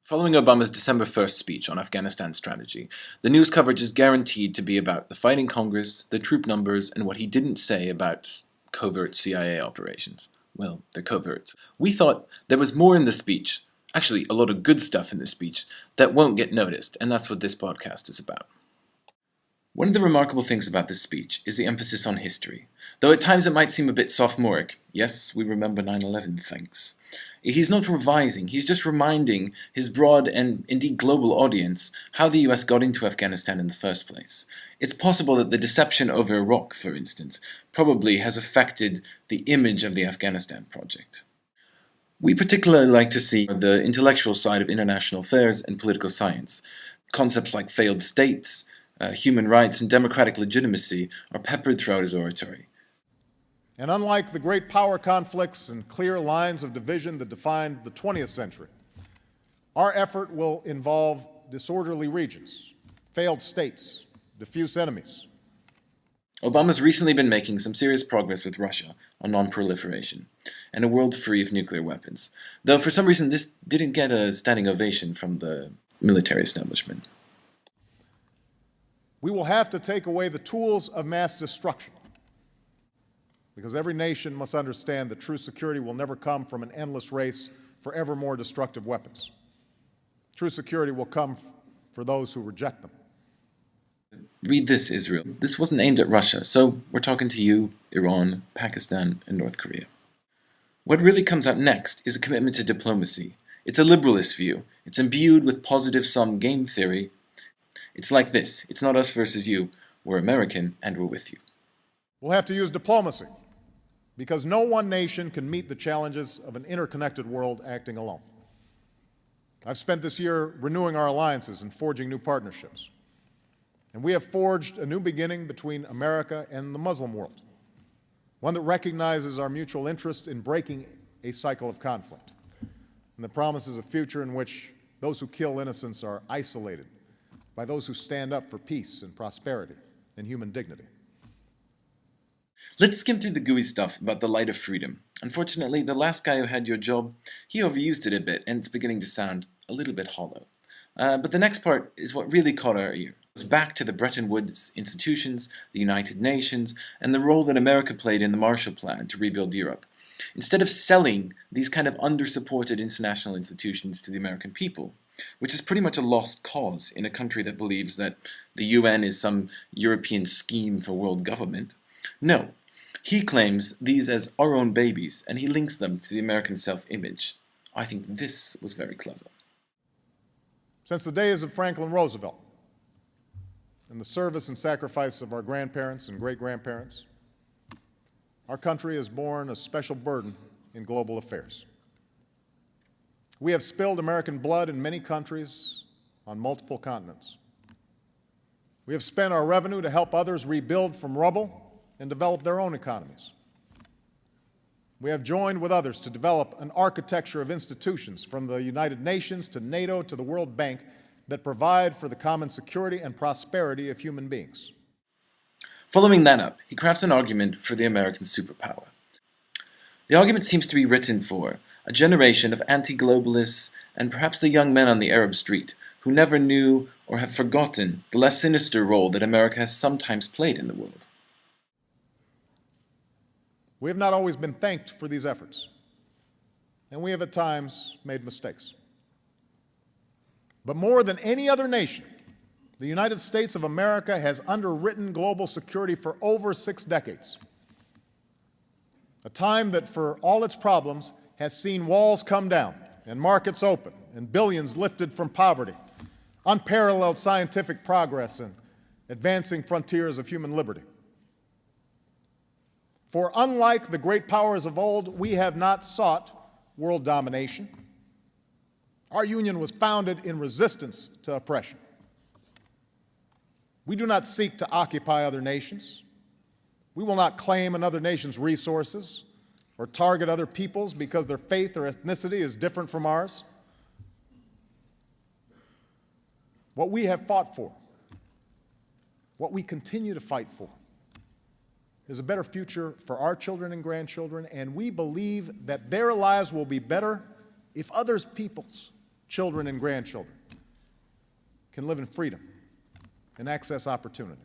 Following Obama's December 1st speech on Afghanistan strategy, the news coverage is guaranteed to be about the fighting Congress, the troop numbers, and what he didn't say about covert CIA operations. Well, they're covert. We thought there was more in the speech, actually a lot of good stuff in the speech, that won't get noticed, and that's what this podcast is about. One of the remarkable things about this speech is the emphasis on history, though at times it might seem a bit sophomoric. Yes, we remember 9/11, thanks. He's not revising, he's just reminding his broad and indeed global audience how the US got into Afghanistan in the first place. It's possible that the deception over Iraq, for instance, probably has affected the image of the Afghanistan project. We particularly like to see the intellectual side of international affairs and political science. Concepts like failed states, human rights, and democratic legitimacy are peppered throughout his oratory. And unlike the great power conflicts and clear lines of division that defined the 20th century, our effort will involve disorderly regions, failed states, diffuse enemies. Obama's recently been making some serious progress with Russia on non-proliferation and a world free of nuclear weapons, though for some reason this didn't get a standing ovation from the military establishment. We will have to take away the tools of mass destruction, because every nation must understand that true security will never come from an endless race for ever more destructive weapons. True security will come for those who reject them. Read this, Israel. This wasn't aimed at Russia, so we're talking to you, Iran, Pakistan, and North Korea. What really comes out next is a commitment to diplomacy. It's a liberalist view. It's imbued with positive-sum game theory. It's like this. It's not us versus you. We're American, and we're with you. We'll have to use diplomacy, because no one nation can meet the challenges of an interconnected world acting alone. I've spent this year renewing our alliances and forging new partnerships. And we have forged a new beginning between America and the Muslim world, one that recognizes our mutual interest in breaking a cycle of conflict, and that promises a future in which those who kill innocents are isolated by those who stand up for peace and prosperity and human dignity. Let's skim through the gooey stuff about the light of freedom. Unfortunately, the last guy who had your job, he overused it a bit, and it's beginning to sound a little bit hollow. But the next part is what really caught our ear. It goes back to the Bretton Woods institutions, the United Nations, and the role that America played in the Marshall Plan to rebuild Europe. Instead of selling these kind of under-supported international institutions to the American people, which is pretty much a lost cause in a country that believes that the UN is some European scheme for world government, no. He claims these as our own babies, and he links them to the American self-image. I think this was very clever. Since the days of Franklin Roosevelt and the service and sacrifice of our grandparents and great-grandparents, our country has borne a special burden in global affairs. We have spilled American blood in many countries on multiple continents. We have spent our revenue to help others rebuild from rubble and develop their own economies. We have joined with others to develop an architecture of institutions, from the United Nations to NATO to the World Bank, that provide for the common security and prosperity of human beings. Following that up, he crafts an argument for the American superpower. The argument seems to be written for a generation of anti-globalists and perhaps the young men on the Arab street who never knew or have forgotten the less sinister role that America has sometimes played in the world. We have not always been thanked for these efforts, and we have at times made mistakes. But more than any other nation, the United States of America has underwritten global security for over 6 decades, a time that, for all its problems, has seen walls come down and markets open and billions lifted from poverty, unparalleled scientific progress, and advancing frontiers of human liberty. For unlike the great powers of old, we have not sought world domination. Our union was founded in resistance to oppression. We do not seek to occupy other nations. We will not claim another nation's resources or target other peoples because their faith or ethnicity is different from ours. What we have fought for, what we continue to fight for, is a better future for our children and grandchildren, and we believe that their lives will be better if others peoples children and grandchildren can live in freedom and access opportunity.